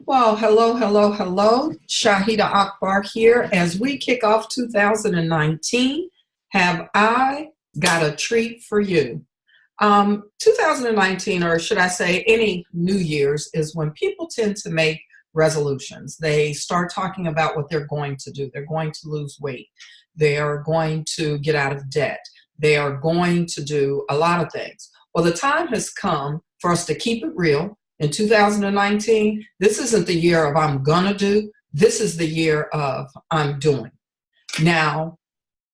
Well, hello, hello, hello. Shahida Akbar here. As we kick off 2019, have I got a treat for you? 2019, or should I say any New Year's, is when people tend to make resolutions. They start talking about what they're going to do. They're going to lose weight. They are going to get out of debt. They are going to do a lot of things. Well, the time has come for us to keep it real. In 2019, this isn't the year of I'm gonna do, this is the year of I'm doing. Now,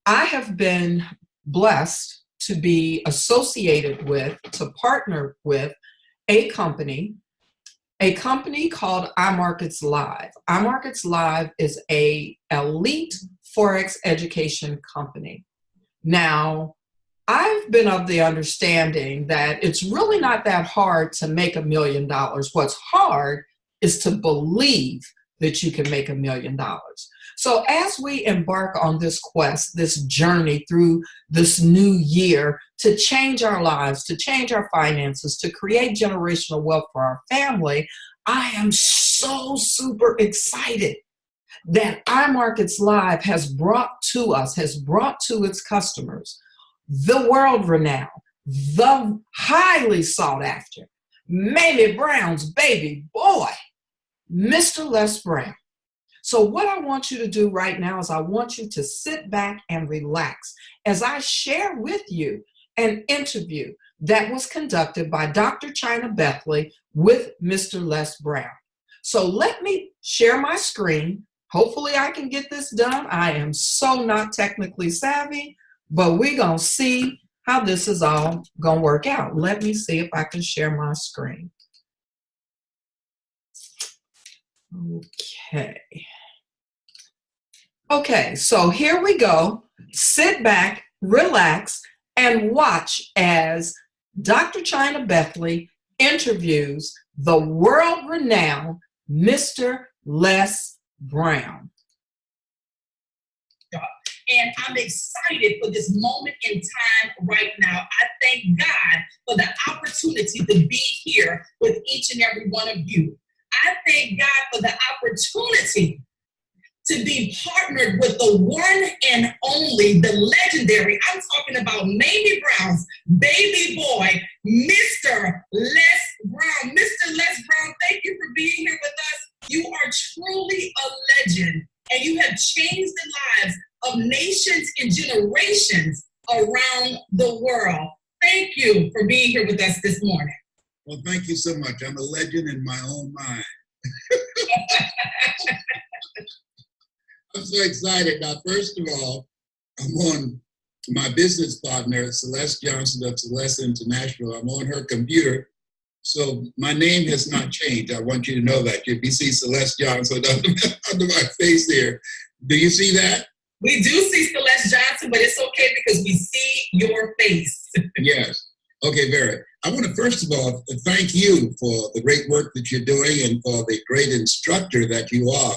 I have been blessed to be associated with, to partner with a company, called iMarkets Live. iMarkets Live is a elite Forex education company. Now, I've been of the understanding that it's really not that hard to make $1 million. What's hard is to believe that you can make $1 million. So as we embark on this quest, this journey through this new year to change our lives, to change our finances, to create generational wealth for our family, I am so super excited that iMarkets Live has brought to us, has brought to its customers, the world renowned, the highly sought after, Mamie Brown's baby boy, Mr. Les Brown. So what I want you to do right now is I want you to sit back and relax as I share with you an interview that was conducted by Dr. ChynaBethley with Mr. Les Brown. So let me share my screen. Hopefully I can get this done. I am so not technically savvy, but we're going to see how this is all going to work out. Let me see if I can share my screen. Okay, so here we go. Sit back, relax, and watch as Dr. ChynaBethley interviews the world-renowned Mr. Les Brown. And I'm excited for this moment in time right now. I thank God for the opportunity to be here with each and every one of you. I thank God for the opportunity to be partnered with the one and only, the legendary, I'm talking about Mamie Brown's baby boy, Mr. Les Brown. Mr. Les Brown, thank you for being here with us. You are truly a legend, and you have changed the lives of nations and generations around the world. Thank you for being here with us this morning. Well, thank you so much. I'm a legend in my own mind. I'm so excited. Now, first of all, I'm on my business partner, Celeste Johnson of Celeste International. I'm on her computer. So my name has not changed. I want you to know that. If you see Celeste Johnson under my face here, do you see that? We do see Celeste Johnson, but it's okay because we see your face. Yes. Okay, very. I want to first of all thank you for the great work that you're doing and for the great instructor that you are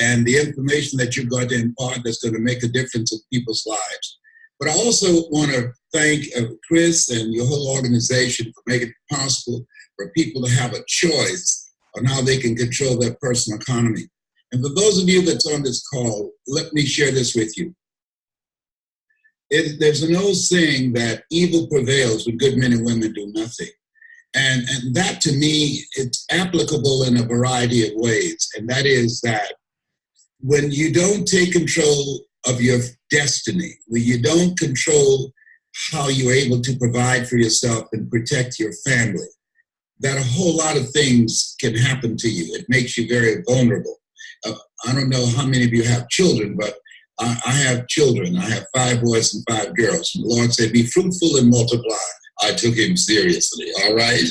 and the information that you're going to impart that's going to make a difference in people's lives. But I also want to thank Chris and your whole organization for making it possible for people to have a choice on how they can control their personal economy. And for those of you that's on this call, let me share this with you. There's an old saying that evil prevails when good men and women do nothing. And that, to me, it's applicable in a variety of ways. And that is that when you don't take control of your destiny, when you don't control how you're able to provide for yourself and protect your family, that a whole lot of things can happen to you. It makes you very vulnerable. I don't know how many of you have children, but I have children. I have 5 boys and 5 girls. And the Lord said, be fruitful and multiply. I took him seriously, all right?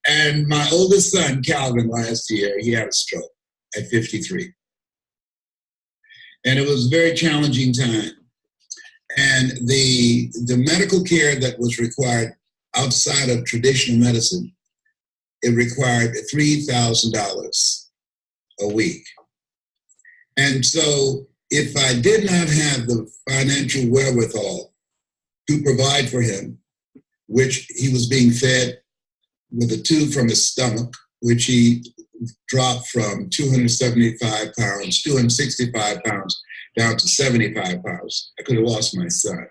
And my oldest son, Calvin, last year, he had a stroke at 53. And it was a very challenging time. And the medical care that was required outside of traditional medicine, it required $3,000 a week. And so if I did not have the financial wherewithal to provide for him, which he was being fed with a tube from his stomach, which he dropped from 275 pounds, 265 pounds, down to 75 pounds. I could have lost my son.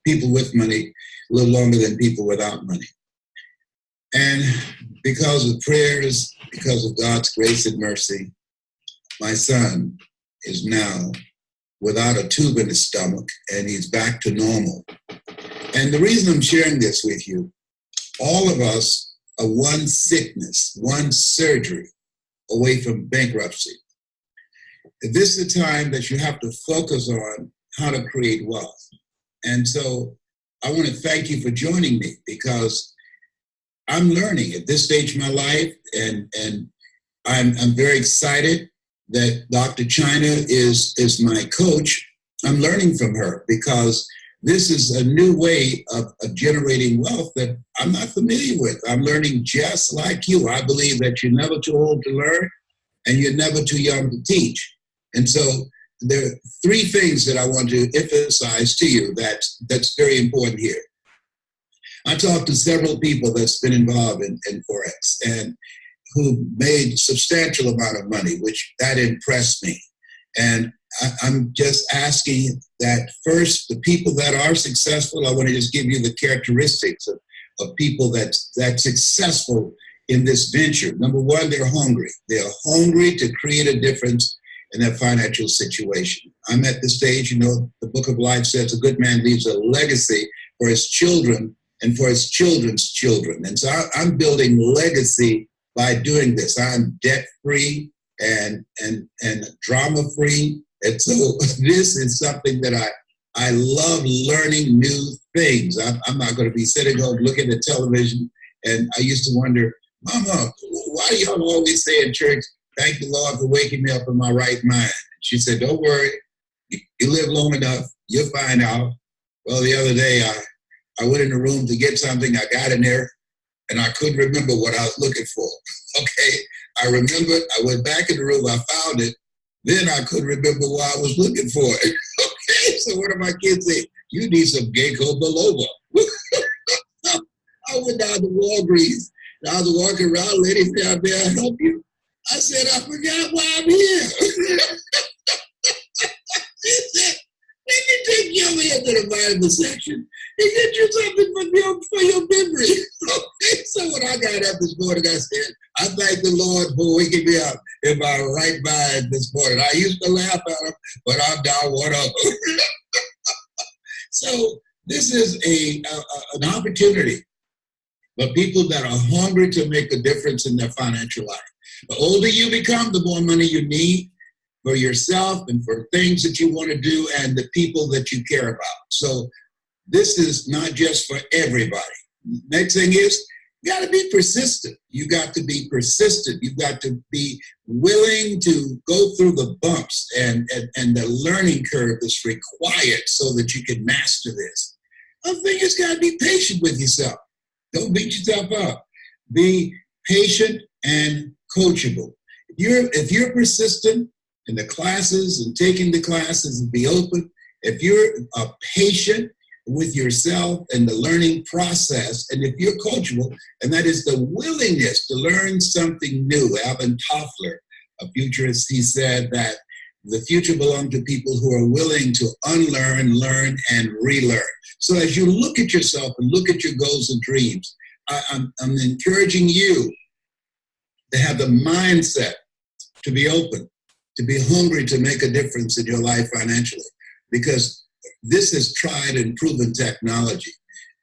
People with money live longer than people without money. And because of prayers, because of God's grace and mercy, my son is now without a tube in his stomach, and he's back to normal. And the reason I'm sharing this with you, all of us are one sickness, one surgery away from bankruptcy. This is the time that you have to focus on how to create wealth. And so I want to thank you for joining me, because I'm learning at this stage of my life, and I'm very excited that Dr. China is my coach. I'm learning from her, because this is a new way of generating wealth that I'm not familiar with. I'm learning just like you. I believe that you're never too old to learn, and you're never too young to teach. And so there are three things that I want to emphasize to you that's very important here. I talked to several people that's been involved in Forex and who made substantial amount of money, which that impressed me. And I'm just asking that first, the people that are successful, I want to just give you the characteristics of people that's successful in this venture. Number one, they're hungry. They're hungry to create a difference in their financial situation. I'm at the stage, the Book of Life says a good man leaves a legacy for his children and for his children's children. And so I'm building legacy by doing this. I'm debt-free and drama-free. And so this is something that I love, learning new things. I'm not going to be sitting home looking at television. And I used to wonder, Mama, why do y'all always say in church, thank the Lord for waking me up in my right mind? She said, don't worry. You live long enough. You'll find out. Well, the other day, I went in the room to get something. I got in there, and I couldn't remember what I was looking for. Okay, I remembered. I went back in the room. I found it. Then I couldn't remember why I was looking for it. Okay, so one of my kids said, you need some ginkgo biloba. I went down to Walgreens. And I was walking around. Lady said, may I help you? I said, I forgot why I'm here. She said, let me take you over here to the Bible section and get you something for your memory. Okay, so when I got up this morning, I said, I thank the Lord for waking me up in my right mind this morning. I used to laugh at him, but I'm down one of them. So this is an opportunity for people that are hungry to make a difference in their financial life. The older you become, the more money you need for yourself and for things that you want to do and the people that you care about. So this is not just for everybody. Next thing is, you got to be persistent. You got to be persistent. You've got to be willing to go through the bumps and the learning curve that's required so that you can master this. Other thing is, got to be patient with yourself. Don't beat yourself up. Be patient and coachable. If you're persistent in the classes and taking the classes and be open, if you're patient with yourself and the learning process, and if you're coachable, and that is the willingness to learn something new. Alvin Toffler, a futurist, he said that the future belongs to people who are willing to unlearn, learn, and relearn. So as you look at yourself and look at your goals and dreams, I'm encouraging you to have the mindset to be open, to be hungry to make a difference in your life financially, because this is tried and proven technology.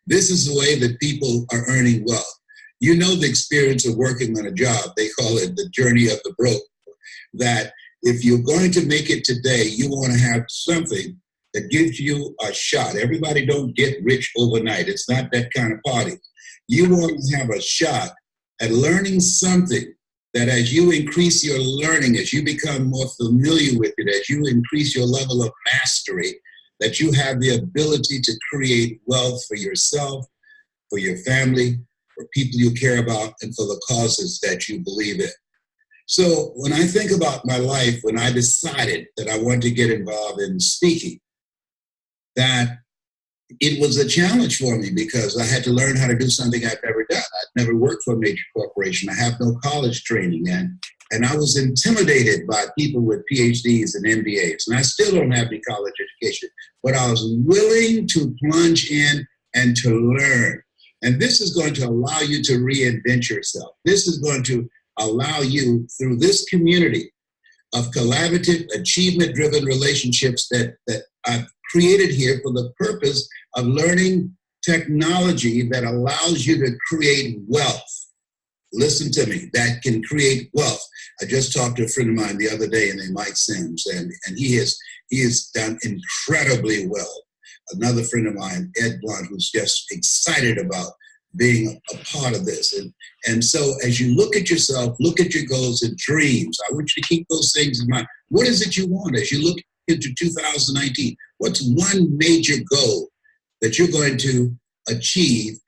This is the way that people are earning wealth. You know the experience of working on a job. They call it the journey of the broke, that if you're going to make it today, you want to have something that gives you a shot. Everybody don't get rich overnight. It's not that kind of party. You want to have a shot at learning something that as you increase your learning, as you become more familiar with it, as you increase your level of mastery, that you have the ability to create wealth for yourself, for your family, for people you care about, and for the causes that you believe in. So when I think about my life, when I decided that I wanted to get involved in speaking, that it was a challenge for me because I had to learn how to do something I've never done. I'd never worked for a major corporation. I have no college training. And And I was intimidated by people with PhDs and MBAs. And I still don't have any college education, but I was willing to plunge in and to learn. And this is going to allow you to reinvent yourself. This is going to allow you, through this community of collaborative, achievement-driven relationships that I've created here for the purpose of learning technology that allows you to create wealth. Listen to me, that can create wealth. I just talked to a friend of mine the other day named Mike Sims, and he has done incredibly well. Another friend of mine, Ed Blunt, who's just excited about being a part of this. And so as you look at yourself, look at your goals and dreams, I want you to keep those things in mind. What is it you want as you look into 2019? What's one major goal that you're going to achieve?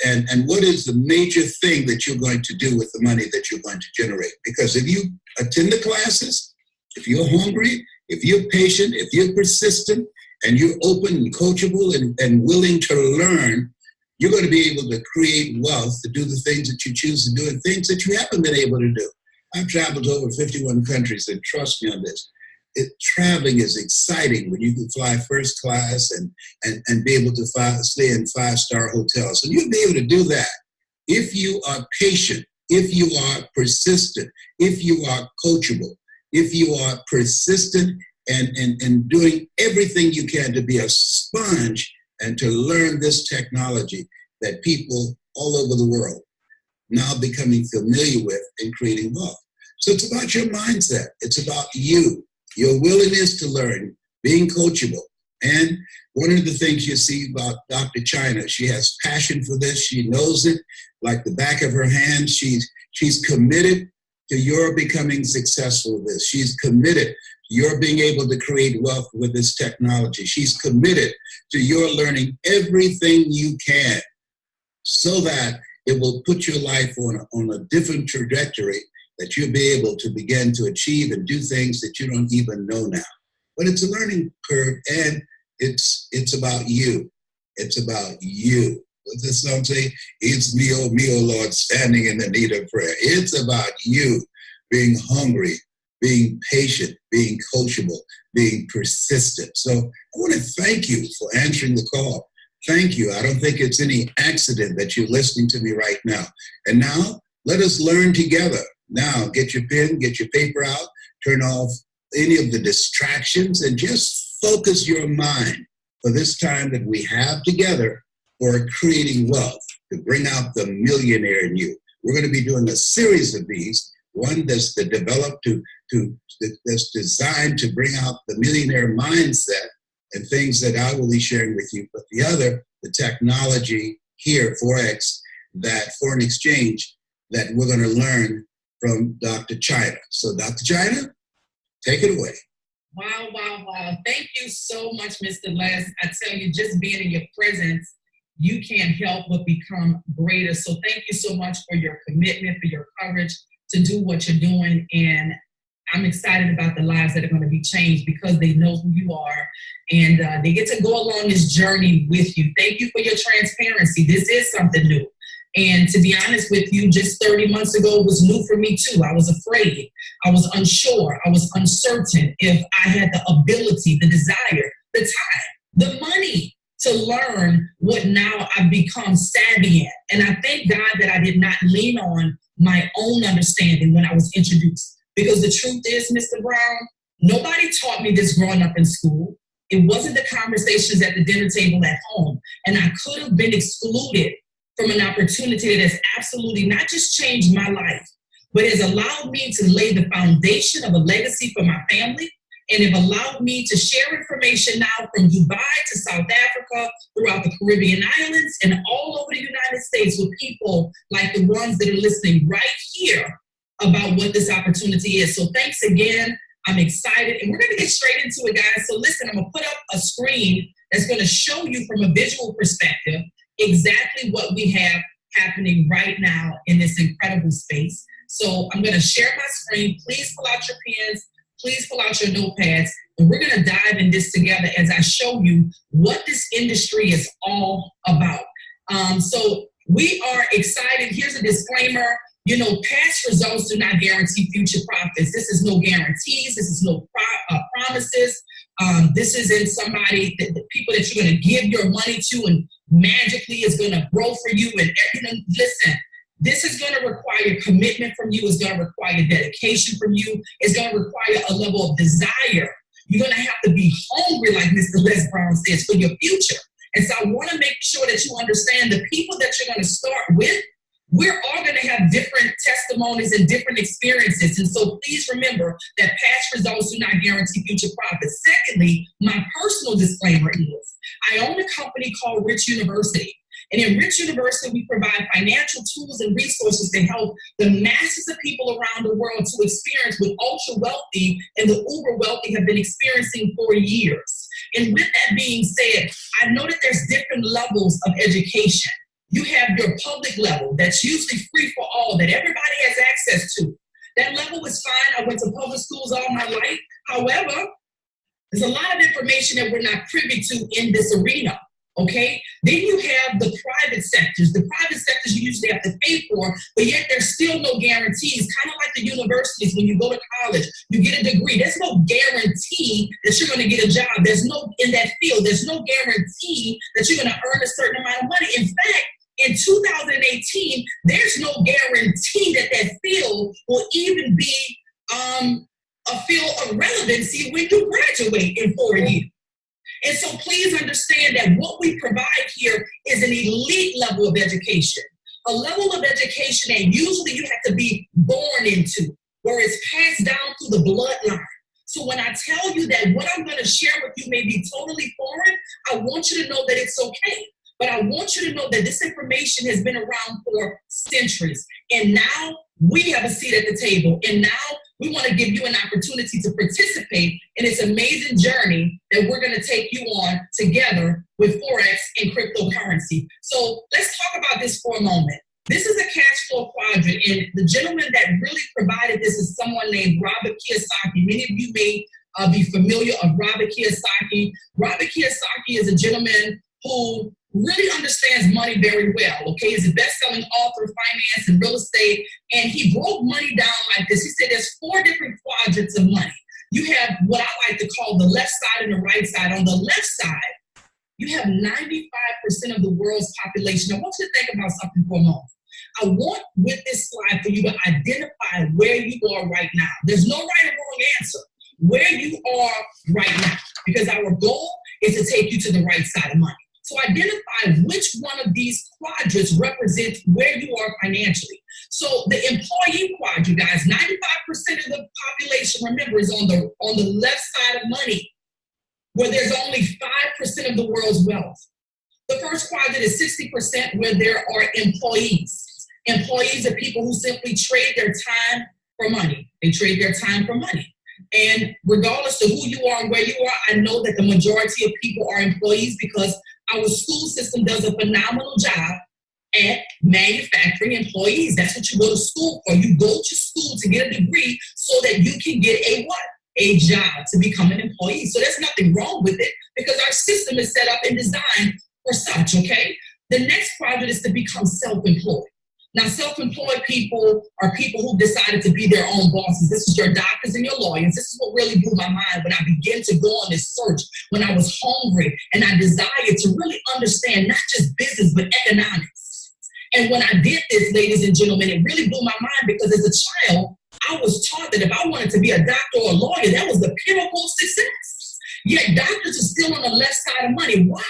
And what is the major thing that you're going to do with the money that you're going to generate? Because if you attend the classes, if you're hungry, if you're patient, if you're persistent, and you're open and coachable and willing to learn, you're going to be able to create wealth to do the things that you choose to do and things that you haven't been able to do. I've traveled to over 51 countries, and trust me on this. Traveling is exciting when you can fly first class and be able to stay in 5-star hotels. And you'll be able to do that if you are patient, if you are persistent, if you are coachable, if you are persistent and doing everything you can to be a sponge and to learn this technology that people all over the world now becoming familiar with and creating wealth. So it's about your mindset. It's about you, your willingness to learn, being coachable. And one of the things you see about Dr. China, she has passion for this. She knows it like the back of her hand. She's committed to your becoming successful with this. She's committed to your being able to create wealth with this technology. She's committed to your learning everything you can so that it will put your life on a different trajectory that you'll be able to begin to achieve and do things that you don't even know now. But it's a learning curve, and it's about you. It's about you. What's the song say? It's me, oh Lord, standing in the need of prayer. It's about you being hungry, being patient, being coachable, being persistent. So I want to thank you for answering the call. Thank you. I don't think it's any accident that you're listening to me right now. And now, let us learn together. Now, get your pen, get your paper out, turn off any of the distractions, and just focus your mind for this time that we have together for creating wealth, to bring out the millionaire in you. We're going to be doing a series of these, one that's that's designed to bring out the millionaire mindset and things that I will be sharing with you, but the other, the technology here, Forex, that foreign exchange, that we're going to learn from Dr. China. So Dr. China, take it away. Wow, wow, wow. Thank you so much, Mr. Les. I tell you, just being in your presence, you can't help but become greater. So thank you so much for your commitment, for your courage to do what you're doing. And I'm excited about the lives that are going to be changed because they know who you are and they get to go along this journey with you. Thank you for your transparency. This is something new. And to be honest with you, just 30 months ago was new for me too. I was afraid. I was unsure. I was uncertain if I had the ability, the desire, the time, the money to learn what now I've become savvy in. And I thank God that I did not lean on my own understanding when I was introduced. Because the truth is, Mr. Brown, nobody taught me this growing up in school. It wasn't the conversations at the dinner table at home. And I could have been excluded from an opportunity that has absolutely not just changed my life, but has allowed me to lay the foundation of a legacy for my family, and have allowed me to share information now from Dubai to South Africa, throughout the Caribbean islands, and all over the United States with people like the ones that are listening right here about what this opportunity is. So thanks again. I'm excited, and we're going to get straight into it, guys. So listen, I'm going to put up a screen that's going to show you from a visual perspective exactly what we have happening right now in this incredible space. So I'm going to share my screen. Please pull out your pens. Please pull out your notepads. And we're going to dive in this together as I show you what this industry is all about. So we are excited. Here's a disclaimer. Past results do not guarantee future profits. This is no guarantees. This is no promises. This isn't somebody, the people that you're going to give your money to and magically is going to grow for you. And listen, this is going to require commitment from you. It's going to require dedication from you. It's going to require a level of desire. You're going to have to be hungry, like Mr. LesBrown says, for your future. And so I want to make sure that you understand the people that you're going to start with, we're all going to have different testimonies and different experiences. And so please remember that past results do not guarantee future profits. Secondly, my personal disclaimer is I own a company called Rich University. And in Rich University, we provide financial tools and resources to help the masses of people around the world to experience what ultra wealthy and the uber wealthy have been experiencing for years. And with that being said, I know that there's different levels of education. You have your public level that's usually free for all, that everybody has access to. That level is fine. I went to public schools all my life. However, there's a lot of information that we're not privy to in this arena. Okay? Then you have the private sectors. The private sectors you usually have to pay for, but yet there's still no guarantees. Kind of like the universities, when you go to college, you get a degree. There's no guarantee that you're going to get a job. There's no, in that field, there's no guarantee that you're going to earn a certain amount of money. In fact, in 2018, there's no guarantee that that field will even be a field of relevancy when you graduate in 4 years. And so please understand that what we provide here is an elite level of education, a level of education that usually you have to be born into, where it's passed down through the bloodline. So when I tell you that what I'm going to share with you may be totally foreign, I want you to know that it's okay. But I want you to know that this information has been around for centuries. And now we have a seat at the table. And now we want to give you an opportunity to participate in this amazing journey that we're going to take you on together with Forex and cryptocurrency. So let's talk about this for a moment. This is a cash flow quadrant. And the gentleman that really provided this is someone named Robert Kiyosaki. Many of you may be familiar of Robert Kiyosaki. Robert Kiyosaki is a gentleman who really understands money very well, okay? He's a best-selling author of finance and real estate, and he broke money down like this. He said there's 4 different quadrants of money. You have what I like to call the left side and the right side. On the left side, you have 95% of the world's population. I want you to think about something for a moment. I want, with this slide, for you to identify where you are right now. There's no right or wrong answer. Where you are right now, because our goal is to take you to the right side of money. So identify which one of these quadrants represents where you are financially. So the employee quadrant, guys, 95% of the population, remember, is on the left side of money, where there's only 5% of the world's wealth. The first quadrant is 60%, where there are employees. Employees are people who simply trade their time for money. They trade their time for money. And regardless of who you are and where you are, I know that the majority of people are employees because our school system does a phenomenal job at manufacturing employees. That's what you go to school for. You go to school to get a degree so that you can get a what? A job, to become an employee. So there's nothing wrong with it because our system is set up and designed for such, okay? The next quadrant is to become self-employed. Now, self-employed people are people who decided to be their own bosses. This is your doctors and your lawyers. This is what really blew my mind when I began to go on this search, when I was hungry and I desired to really understand not just business, but economics. And when I did this, ladies and gentlemen, it really blew my mind because as a child, I was taught that if I wanted to be a doctor or a lawyer, that was the pinnacle of success. Yet doctors are still on the left side of money. Why?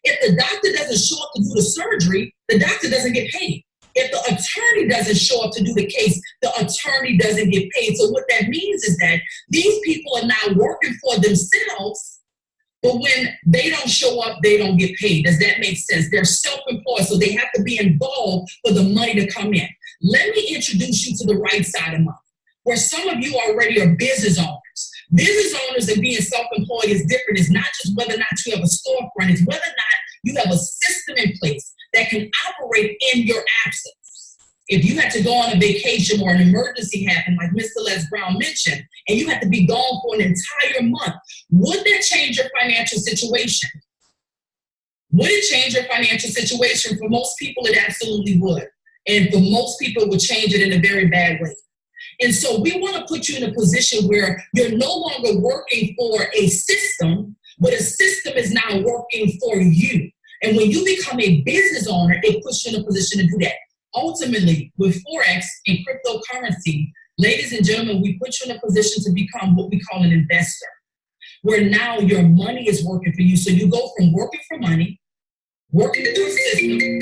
If the doctor doesn't show up to do the surgery, the doctor doesn't get paid. If the attorney doesn't show up to do the case, the attorney doesn't get paid. So what that means is that these people are now working for themselves, but when they don't show up, they don't get paid. Does that make sense? They're self-employed, so they have to be involved for the money to come in. Let me introduce you to the right side of money, where some of you already are business owners. Business owners and being self-employed is different. It's not just whether or not you have a storefront, it's whether or not you have a system in place that can operate in your absence. If you had to go on a vacation or an emergency happened, like Mr. LesBrown mentioned, and you had to be gone for an entire month, would that change your financial situation? Would it change your financial situation? For most people, it absolutely would. And for most people, it will change it in a very bad way. And so we want to put you in a position where you're no longer working for a system, but a system is now working for you. And when you become a business owner, it puts you in a position to do that. Ultimately, with Forex and cryptocurrency, ladies and gentlemen, we put you in a position to become what we call an investor, where now your money is working for you. So you go from working for money, working through a system,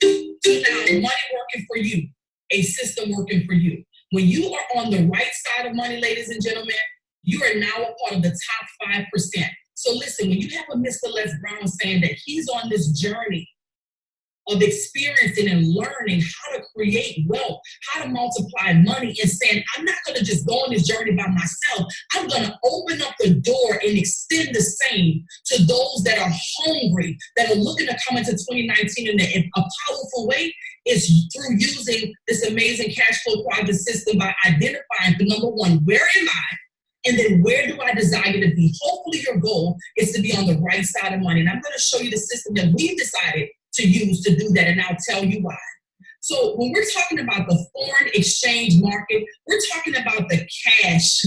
to now money working for you, a system working for you. When you are on the right side of money, ladies and gentlemen, you are now a part of the top 5%. So listen, when you have a Mr. LesBrown saying that he's on this journey of experiencing and learning how to create wealth, how to multiply money, and saying, I'm not going to just go on this journey by myself. I'm going to open up the door and extend the same to those that are hungry, that are looking to come into 2019 in a powerful way. Is through using this amazing cash flow quadrant system by identifying the number one, where am I? And then where do I desire to be? Hopefully your goal is to be on the right side of money. And I'm going to show you the system that we've decided to use to do that, and I'll tell you why. So when we're talking about the foreign exchange market, we're talking about the cash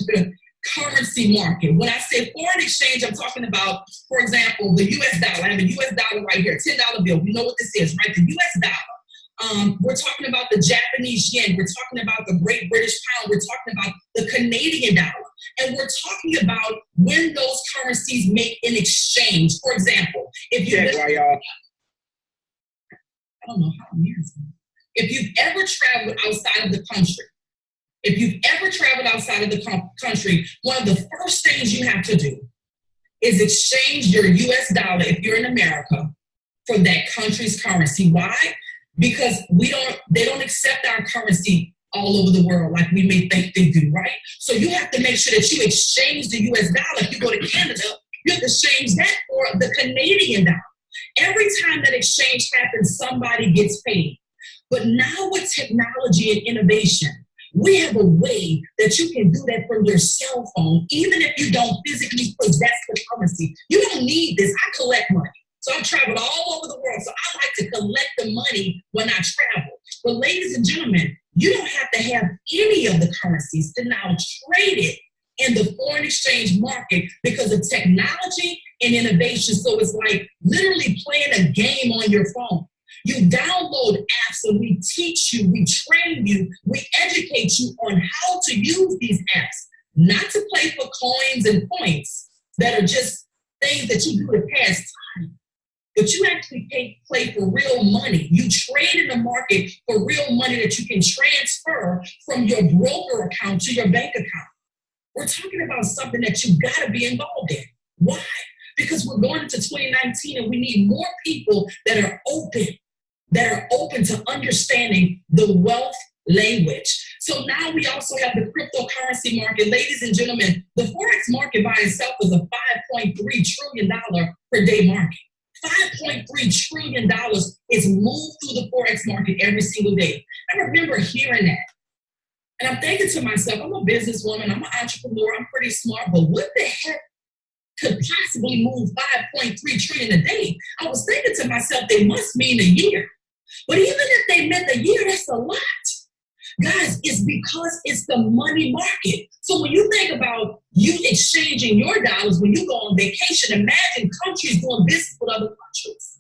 currency market. When I say foreign exchange, I'm talking about, for example, the US dollar. I have a US dollar right here, $10 bill. We know what this is, right? The US dollar. We're talking about the Japanese yen. We're talking about the Great British pound. We're talking about the Canadian dollar. And we're talking about when those currencies make an exchange. For example, if you I don't know how many years. If you've ever traveled outside of the country, one of the first things you have to do is exchange your US dollar, if you're in America, for that country's currency. Why? Because they don't accept our currency all over the world like we may think they do, right? So you have to make sure that you exchange the US dollar. If you go to Canada, you have to exchange that for the Canadian dollar. Every time that exchange happens, somebody gets paid. But now with technology and innovation, we have a way that you can do that from your cell phone, even if you don't physically possess the currency. You don't need this. I collect money. So I've traveled all over the world. So I like to collect the money when I travel. But ladies and gentlemen, you don't have to have any of the currencies to now trade it in the foreign exchange market because of technology and innovation. So it's like literally playing a game on your phone. You download apps and we teach you, we train you, we educate you on how to use these apps, not to play for coins and points that are just things that you do to pass time, but you actually play for real money. You trade in the market for real money that you can transfer from your broker account to your bank account. We're talking about something that you've got to be involved in. Why? Because we're going into 2019 and we need more people that are open to understanding the wealth language. So now we also have the cryptocurrency market. Ladies and gentlemen, the Forex market by itself is a $5.3 trillion per day market. $5.3 trillion is moved through the Forex market every single day. I remember hearing that. And I'm thinking to myself, I'm a businesswoman, I'm an entrepreneur, I'm pretty smart, but what the heck could possibly move 5.3 trillion a day? I was thinking to myself, they must mean a year. But even if they meant a year, that's a lot. Guys, it's because it's the money market. So when you think about you exchanging your dollars when you go on vacation, imagine countries doing business with other countries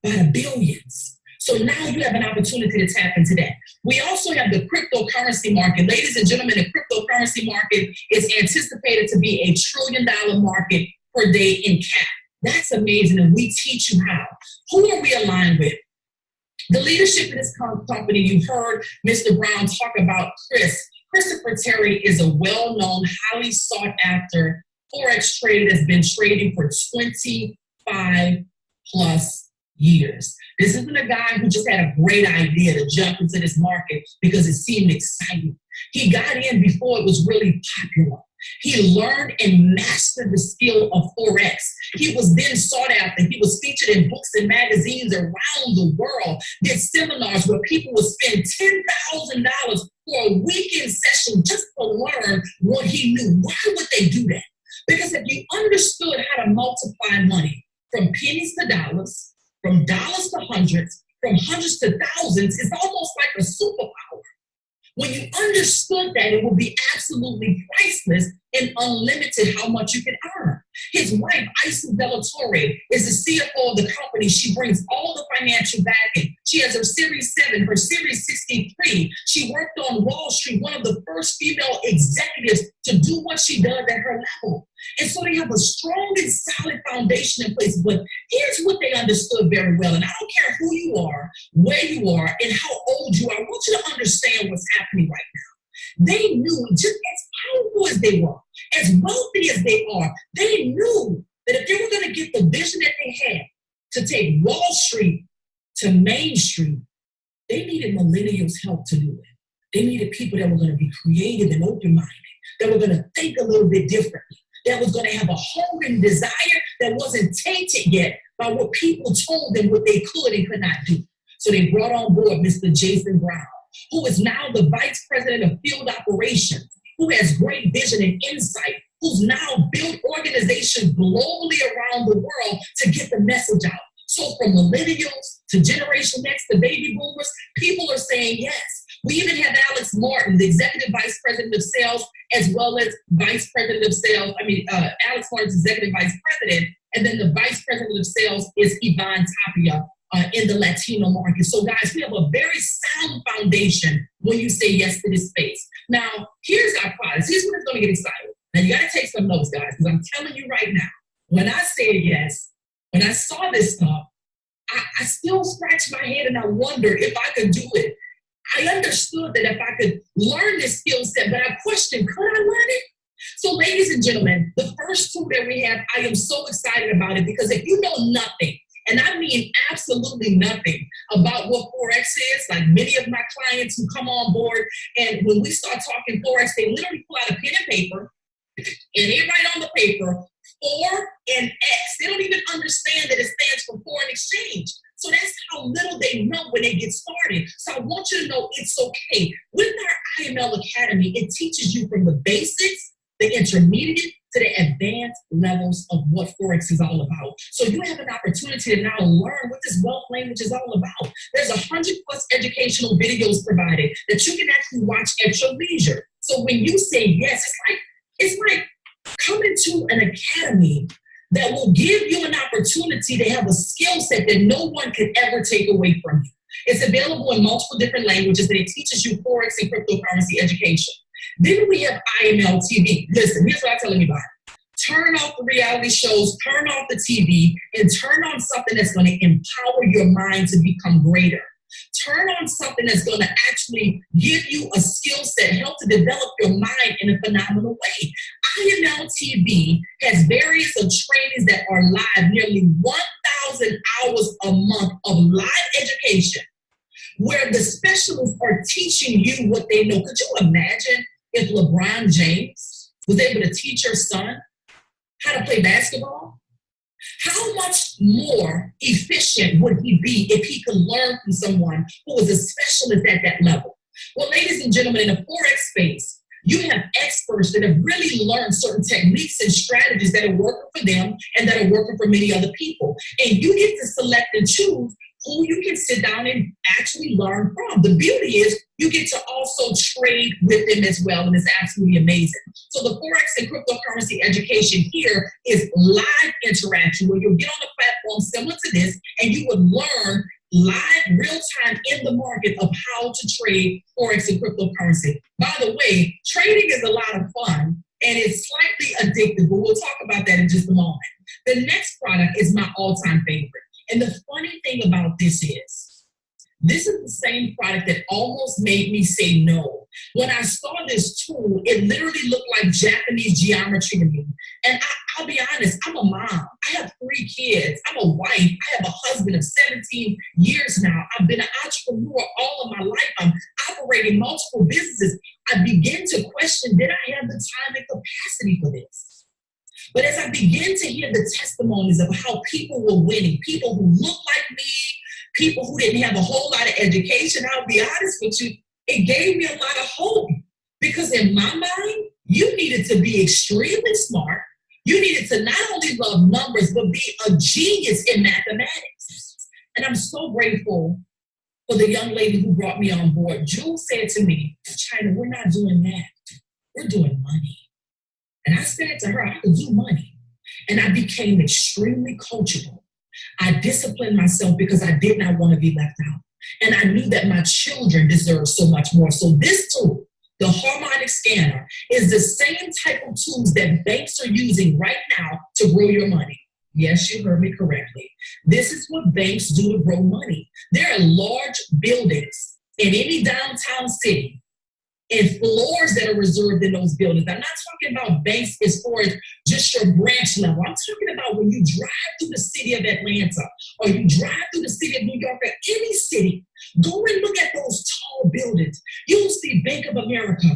by the billions. So now you have an opportunity to tap into that. We also have the cryptocurrency market. Ladies and gentlemen, the cryptocurrency market is anticipated to be $1 trillion market per day in cap. That's amazing, and we teach you how. Who are we aligned with? The leadership of this company, you heard Mr. Brown talk about Christopher Terry is a well-known, highly sought-after Forex trader that's been trading for 25 plus years. This isn't a guy who just had a great idea to jump into this market because it seemed exciting. He got in before it was really popular. He learned and mastered the skill of Forex. He was then sought after. He was featured in books and magazines around the world, did seminars where people would spend $10,000 for a weekend session just to learn what he knew. Why would they do that? Because if you understood how to multiply money from pennies to dollars, from dollars to hundreds, from hundreds to thousands is almost like a superpower. When you understood that, it would be absolutely priceless and unlimited how much you can earn. His wife, Isu Bellatorre, is the CFO of the company. She brings all the financial backing. She has her Series 7, her Series 63. She worked on Wall Street, one of the first female executives to do what she does at her level. And so they have a strong and solid foundation in place. But here's what they understood very well. And I don't care who you are, where you are, and how old you are. I want you to understand what's happening right now. They knew, just as powerful as they were, as wealthy as they are, they knew that if they were going to get the vision that they had to take Wall Street to Main Street, they needed millennials' help to do it. They needed people that were going to be creative and open-minded, that were going to think a little bit differently, that was going to have a hunger and desire that wasn't tainted yet by what people told them what they could and could not do. So they brought on board Mr. Jason Brown, who is now the Vice President of Field Operations, who has great vision and insight, who's now built organizations globally around the world to get the message out. So from millennials to Generation X to baby boomers, people are saying yes. We even have Alex Martin, the Executive Vice President of Sales, as well as Vice President of Sales. Alex Martin's Executive Vice President, and then the Vice President of Sales is Yvonne Tapia in the Latino market. So guys, we have a very sound foundation when you say yes to this space. Now, here's our products. Here's when it's going to get exciting. Now, you got to take some notes, guys, because I'm telling you right now, when I said yes, when I saw this stuff, I still scratched my head and I wondered if I could do it. I understood that if I could learn this skill set, but I questioned, could I learn it? So ladies and gentlemen, the first tool that we have, I am so excited about it because if you know nothing, and I mean absolutely nothing about what Forex is, like many of my clients who come on board, and when we start talking Forex, they literally pull out a pen and paper, and they write on the paper, 4 and X. They don't even understand that it stands for foreign exchange. So that's how little they know when they get started. So I want you to know it's okay. With our IML Academy, it teaches you from the basics, the intermediate, to the advanced levels of what Forex is all about. So you have an opportunity to now learn what this wealth language is all about. There's 100+ educational videos provided that you can actually watch at your leisure. So when you say yes, it's like coming to an academy that will give you an opportunity to have a skill set that no one can ever take away from you. It's available in multiple different languages, and it teaches you Forex and cryptocurrency education. Then we have IML TV. Listen, here's what I tell anybody. Turn off the reality shows, turn off the TV, and turn on something that's going to empower your mind to become greater. Turn on something that's going to actually give you a skill set, help to develop your mind in a phenomenal way. IML TV has various of trainings that are live, nearly 1,000 hours a month of live education, where the specialists are teaching you what they know. Could you imagine if LeBron James was able to teach your son how to play basketball? How much more efficient would he be if he could learn from someone who was a specialist at that level? Well, ladies and gentlemen, in the Forex space, you have experts that have really learned certain techniques and strategies that are working for them and that are working for many other people. And you get to select and choose who you can sit down and actually learn from. The beauty is you get to also trade with them as well, and it's absolutely amazing. So the Forex and cryptocurrency education here is live interaction where you'll get on a platform similar to this and you would learn live, real-time in the market of how to trade Forex and cryptocurrency. By the way, trading is a lot of fun and it's slightly addictive, but we'll talk about that in just a moment. The next product is my all-time favorite. And the funny thing about this is the same product that almost made me say no. When I saw this tool, it literally looked like Japanese geometry to me. And I'll be honest, I'm a mom. I have 3 kids. I'm a wife. I have a husband of 17 years now. I've been an entrepreneur all of my life. I'm operating multiple businesses. I begin to question, did I have the time and capacity for this? But as I begin to hear the testimonies of how people were winning, people who looked like me, people who didn't have a whole lot of education, I'll be honest with you, it gave me a lot of hope. Because in my mind, you needed to be extremely smart. You needed to not only love numbers, but be a genius in mathematics. And I'm so grateful for the young lady who brought me on board. Jules said to me, China, we're not doing that. We're doing money. And I said to her, I could do money. And I became extremely coachable. I disciplined myself because I did not want to be left out. And I knew that my children deserved so much more. So this tool, the harmonic scanner, is the same type of tools that banks are using right now to grow your money. Yes, you heard me correctly. This is what banks do to grow money. There are large buildings in any downtown city and floors that are reserved in those buildings. I'm not talking about banks as far as just your branch level. I'm talking about when you drive through the city of Atlanta or you drive through the city of New York or any city, go and look at those tall buildings. You'll see Bank of America,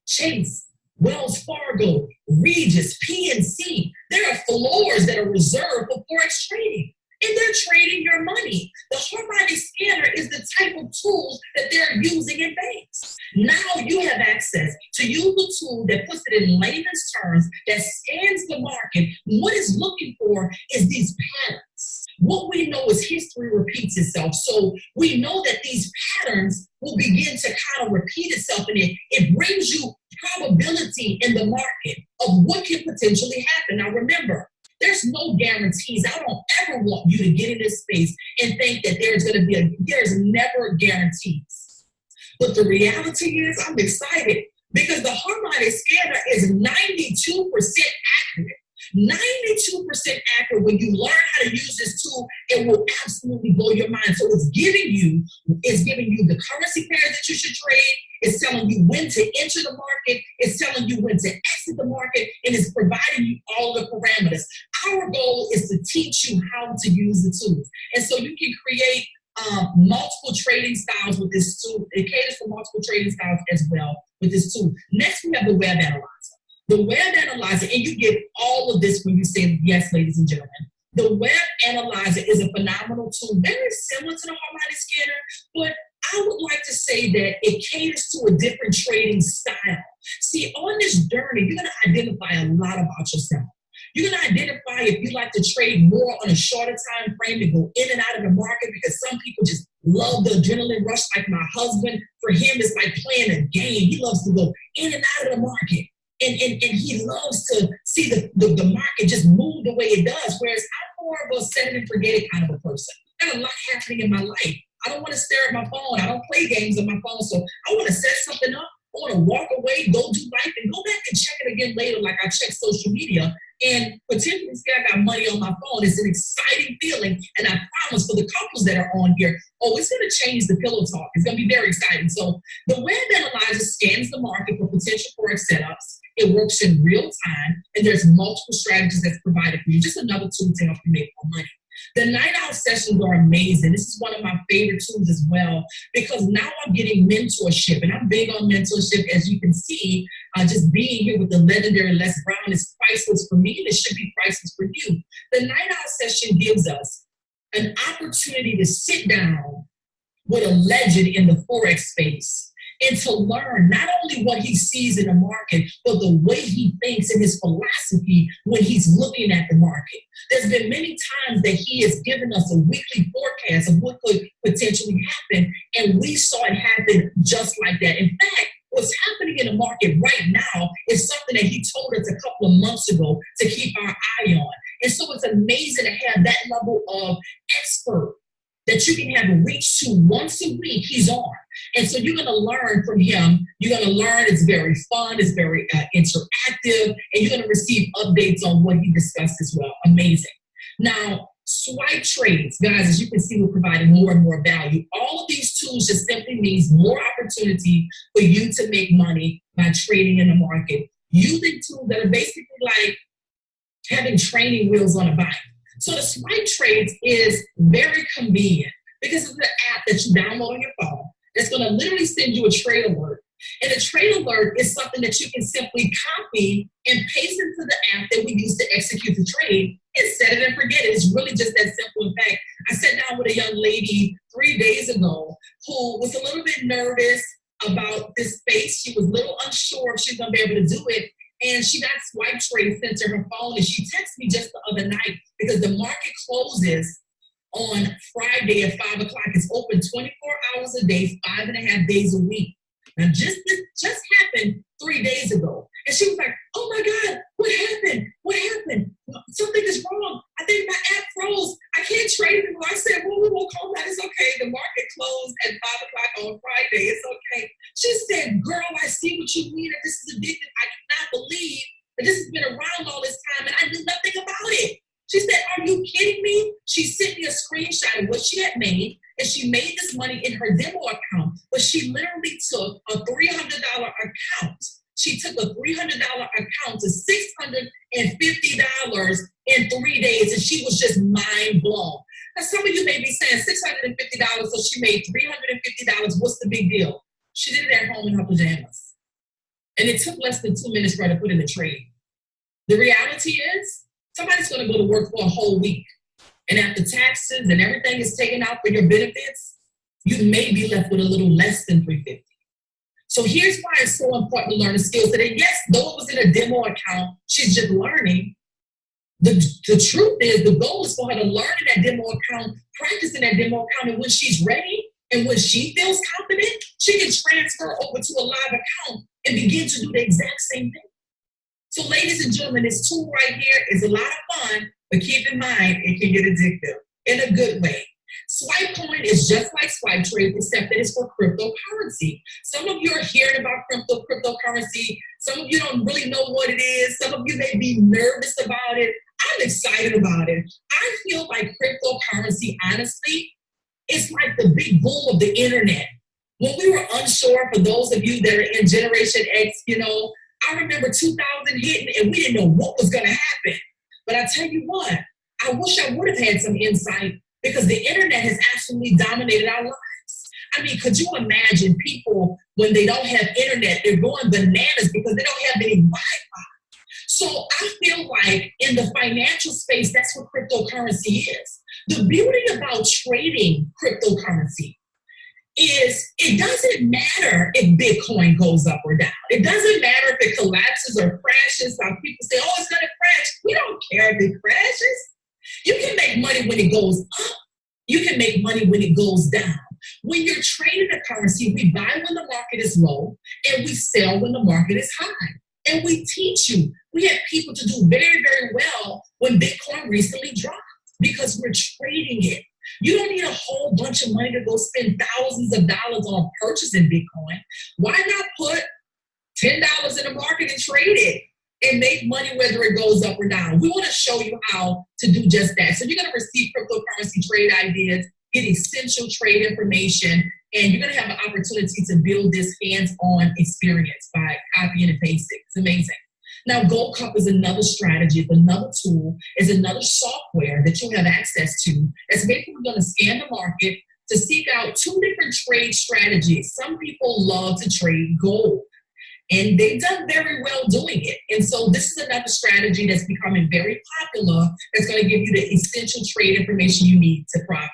Chase, Wells Fargo, Regis, PNC. There are floors that are reserved for Forex trading. And they're trading your money. The harmonic scanner is the type of tool that they're using in banks. Now you have access to use the tool that puts it in layman's terms, that scans the market. What it's looking for is these patterns. What we know is history repeats itself. So we know that these patterns will begin to kind of repeat itself, and it brings you probability in the market of what can potentially happen. Now remember, there's no guarantees. I don't ever want you to get in this space and think that there's never guarantees. But the reality is I'm excited because the harmonic scanner is 92% accurate. 92% accurate. When you learn how to use this tool, it will absolutely blow your mind. So it's giving you the currency pairs that you should trade. It's telling you when to enter the market. It's telling you when to exit the market, and it's providing you all the parameters. Our goal is to teach you how to use the tools. And so you can create multiple trading styles with this tool. It caters for multiple trading styles as well with this tool. Next, we have the web analyzer. The web analyzer, and you get all of this when you say yes, ladies and gentlemen. The web analyzer is a phenomenal tool, very similar to the harmonic scanner, but I would like to say that it caters to a different trading style. See, on this journey, you're going to identify a lot about yourself. You're going to identify if you like to trade more on a shorter time frame and go in and out of the market, because some people just love the adrenaline rush. Like my husband, for him, it's like playing a game. He loves to go in and out of the market. And he loves to see the market just move the way it does, whereas I'm more of a set it and forget it kind of a person. There's a lot happening in my life. I don't want to stare at my phone. I don't play games on my phone, so I want to set something up. I want to walk away, go do life, and go back and check it again later like I check social media. And potentially say I got money on my phone. It's an exciting feeling, and I promise for the couples that are on here, it's going to change the pillow talk. It's going to be very exciting. So the web analyzer scans the market for potential Forex setups. It works in real time, and there's multiple strategies that's provided for you. Just another tool to help you make more money. The night out sessions are amazing. This is one of my favorite tools as well, because now I'm getting mentorship, and I'm big on mentorship. As you can see, just being here with the legendary LesBrown is priceless for me, and it should be priceless for you. The night out session gives us an opportunity to sit down with a legend in the Forex space and to learn not only what he sees in the market, but the way he thinks and his philosophy when he's looking at the market. There's been many times that he has given us a weekly forecast of what could potentially happen, and we saw it happen just like that. In fact, what's happening in the market right now is something that he told us a couple of months ago to keep our eye on. And so it's amazing to have that level of expert that you can have reach to once a week. He's on. And so you're going to learn from him. You're going to learn. It's very fun. It's very interactive. And you're going to receive updates on what he discussed as well. Amazing. Now, swipe trades. Guys, as you can see, we're providing more and more value. All of these tools just simply means more opportunity for you to make money by trading in the market. Using tools that are basically like having training wheels on a bike. So the swipe trades is very convenient because it's an app that you download on your phone that's going to literally send you a trade alert. And a trade alert is something that you can simply copy and paste into the app that we use to execute the trade and set it and forget it. It's really just that simple. In fact, I sat down with a young lady 3 days ago who was a little bit nervous about this space. She was a little unsure if she's going to be able to do it. And she got swipe trade sent to her phone, and she texted me just the other night because the market closes on Friday at 5 o'clock. It's open 24 hours a day, 5.5 days a week. Now, this just happened 3 days ago. And she was like, oh my God, what happened? What happened? Something is wrong. I think my app froze. I can't trade anymore. I said, whoa, calm down. It's okay. The market closed at 5 o'clock on Friday. It's okay. She said, girl, I see what you mean. This is addictive. I cannot believe that this has been around all this time and I knew nothing about it. She said, are you kidding me? She sent me a screenshot of what she had made, and she made this money in her demo account, but she literally took a $300 account. She took a $300 account to $650 in 3 days, and she was just mind blown. Now, some of you may be saying $650, so she made $350. What's the big deal? She did it at home in her pajamas. And it took less than 2 minutes for her to put in the trade. The reality is, somebody's going to go to work for a whole week. And after taxes and everything is taken out for your benefits, you may be left with a little less than $350. So here's why it's so important to learn the skills. That yes, though it was in a demo account, she's just learning. The truth is, the goal is for her to learn in that demo account, practice in that demo account, and when she's ready and when she feels confident, she can transfer over to a live account and begin to do the exact same thing. So ladies and gentlemen, this tool right here is a lot of fun, but keep in mind, it can get addictive in a good way. Swipe coin is just like swipe trade, except that it's for cryptocurrency. Some of you are hearing about cryptocurrency. Some of you don't really know what it is. Some of you may be nervous about it. I'm excited about it. I feel like cryptocurrency, honestly, is like the big boom of the internet. When we were unsure, for those of you that are in Generation X, I remember 2000 hitting and we didn't know what was going to happen. But I tell you what, I wish I would have had some insight because the internet has absolutely dominated our lives. I mean, could you imagine people when they don't have internet, they're going bananas because they don't have any Wi-Fi. So I feel like in the financial space, that's what cryptocurrency is. The beauty about trading cryptocurrency is it doesn't matter if Bitcoin goes up or down. It doesn't matter if it collapses or crashes. Some people say, oh, it's going to crash. We don't care if it crashes. You can make money when it goes up. You can make money when it goes down. When you're trading a currency, we buy when the market is low and we sell when the market is high. And we teach you. We had people to do very, very well when Bitcoin recently dropped because we're trading it. You don't need a whole bunch of money to go spend thousands of dollars on purchasing Bitcoin. Why not put $10 in the market and trade it and make money whether it goes up or down? We want to show you how to do just that. So you're going to receive cryptocurrency trade ideas, get essential trade information, and you're going to have an opportunity to build this hands-on experience by copying and pasting. It's amazing. Now, Gold Cup is another strategy, it's another tool, is another software that you'll have access to that's basically going to scan the market to seek out two different trade strategies. Some people love to trade gold, and they've done very well doing it. And so this is another strategy that's becoming very popular that's going to give you the essential trade information you need to profit.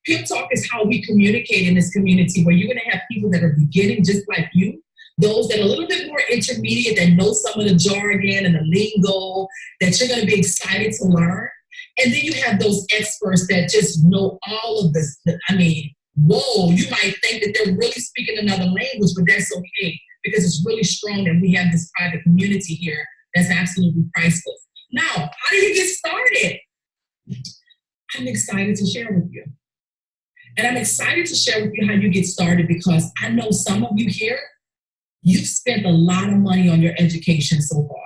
Pip Talk is how we communicate in this community, where you're going to have people that are beginning just like you, those that are a little bit more intermediate that know some of the jargon and the lingo that you're going to be excited to learn. And then you have those experts that just know all of this. I mean, whoa, you might think that they're really speaking another language, but that's okay because it's really strong that we have this private community here that's absolutely priceless. Now, how do you get started? I'm excited to share with you. And I'm excited to share with you how you get started because I know some of you here, you've spent a lot of money on your education so far.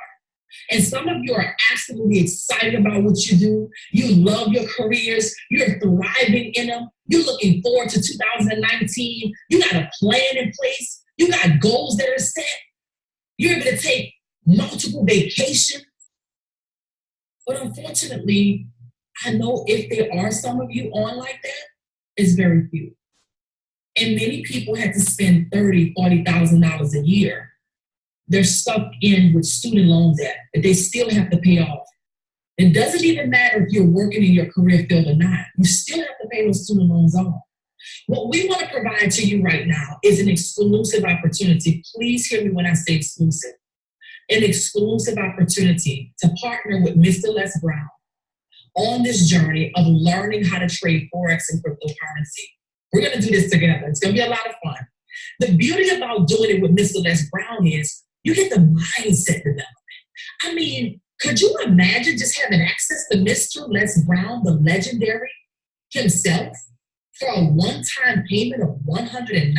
And some of you are absolutely excited about what you do. You love your careers. You're thriving in them. You're looking forward to 2019. You got a plan in place. You got goals that are set. You're able to take multiple vacations. But unfortunately, I know if there are some of you on like that, it's very few. And many people had to spend $30,000, $40,000 a year. They're stuck in with student loan debt that they still have to pay off. It doesn't even matter if you're working in your career field or not. You still have to pay those student loans off. What we want to provide to you right now is an exclusive opportunity. Please hear me when I say exclusive. An exclusive opportunity to partner with Mr. LesBrown on this journey of learning how to trade Forex and cryptocurrency. We're going to do this together. It's going to be a lot of fun. The beauty about doing it with Mr. Les Brown is you get the mindset development. I mean, could you imagine just having access to Mr. Les Brown, the legendary himself, for a one-time payment of $195?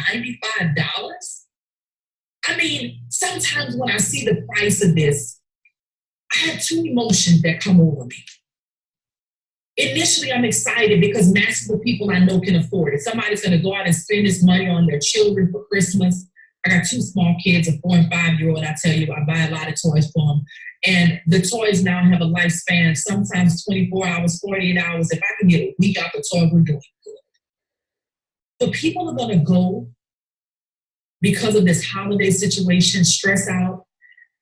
I mean, sometimes when I see the price of this, I have two emotions that come over me. Initially, I'm excited because masses of people I know can afford it. Somebody's going to go out and spend this money on their children for Christmas. I got two small kids, a 4- and 5-year-old. I tell you, I buy a lot of toys for them. And the toys now have a lifespan of sometimes 24 hours, 48 hours. If I can get a week out the toy, we're doing good. But people are going to go because of this holiday situation, stress out,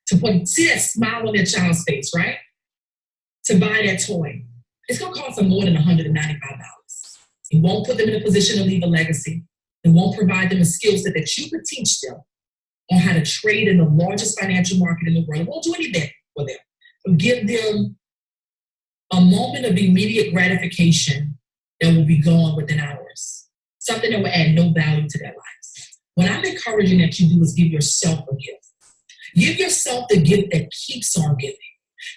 to see that smile on their child's face, right? To buy that toy. It's going to cost them more than $195. It won't put them in a position to leave a legacy. It won't provide them a skill set that you could teach them on how to trade in the largest financial market in the world. It won't do anything for them. It'll give them a moment of immediate gratification that will be gone within hours. Something that will add no value to their lives. What I'm encouraging that you do is give yourself a gift. Give yourself the gift that keeps on giving.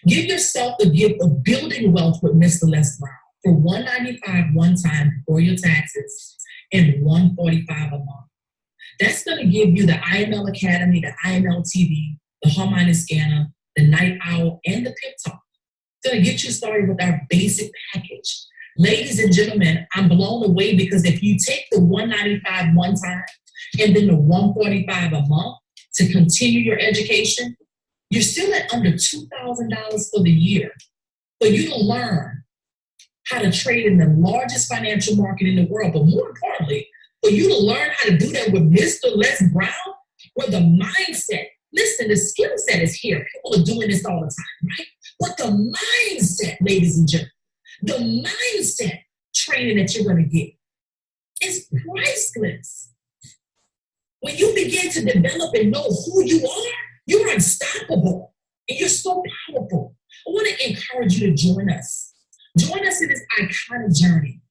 Give yourself the gift of building wealth with Mr. Les Brown for $195 one time before your taxes and $145 a month. That's going to give you the IML Academy, the IML TV, the Harmonic Scanner, the Night Owl, and the Pip Talk. It's going to get you started with our basic package. Ladies and gentlemen, I'm blown away because if you take the $195 one time and then the $145 a month to continue your education, you're still at under $2,000 for the year for you to learn how to trade in the largest financial market in the world. But more importantly, for you to learn how to do that with Mr. Les Brown, where the mindset, listen, the skill set is here. People are doing this all the time, right? But the mindset, ladies and gentlemen, the mindset training that you're going to get is priceless. When you begin to develop and know who you are, you're unstoppable and you're so powerful. I want to encourage you to join us. Join us in this iconic journey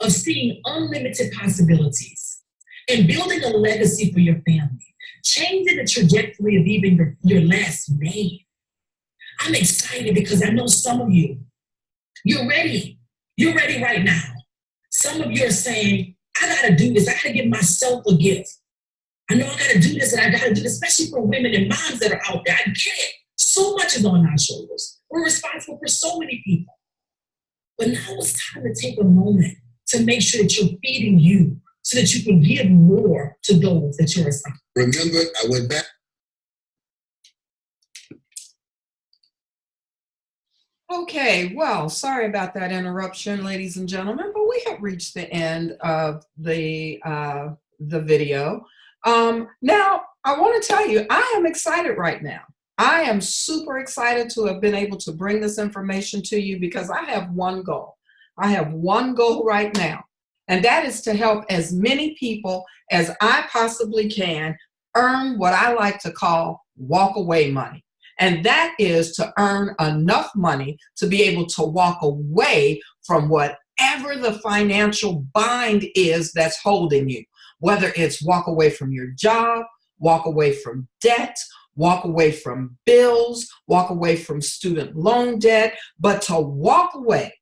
of seeing unlimited possibilities and building a legacy for your family, changing the trajectory of even your last name. I'm excited because I know some of you, you're ready. You're ready right now. Some of you are saying, I got to do this. I got to give myself a gift. I know I got to do this and I got to do this, especially for women and moms that are out there. I get it. So much is on our shoulders. We're responsible for so many people. But now it's time to take a moment to make sure that you're feeding you so that you can give more to those that you're assigned. Remember, I went back. Okay, well, sorry about that interruption, ladies and gentlemen, but we have reached the end of the video. Now, I want to tell you, I am excited right now. I am super excited to have been able to bring this information to you because I have one goal. I have one goal right now, and that is to help as many people as I possibly can earn what I like to call walk-away money. And that is to earn enough money to be able to walk away from whatever the financial bind is that's holding you. Whether it's walk away from your job, walk away from debt, walk away from bills, walk away from student loan debt, but to walk away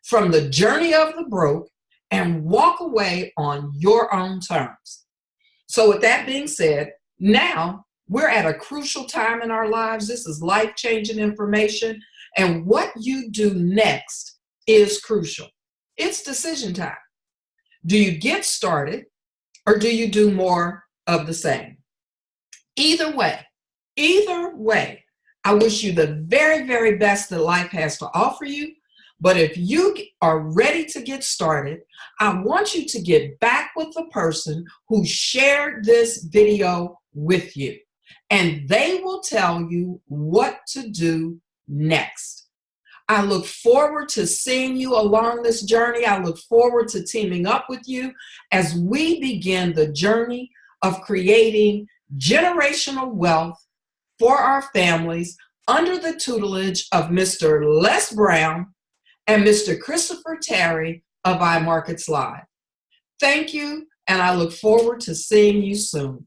from the journey of the broke and walk away on your own terms. So with that being said, now we're at a crucial time in our lives. This is life-changing information, and what you do next is crucial. It's decision time. Do you get started or do you do more of the same? Either way, I wish you the very, very best that life has to offer you. But if you are ready to get started, I want you to get back with the person who shared this video with you, and they will tell you what to do next. I look forward to seeing you along this journey. I look forward to teaming up with you as we begin the journey of creating generational wealth for our families under the tutelage of Mr. Les Brown and Mr. Christopher Terry of iMarkets Live. Thank you, and I look forward to seeing you soon.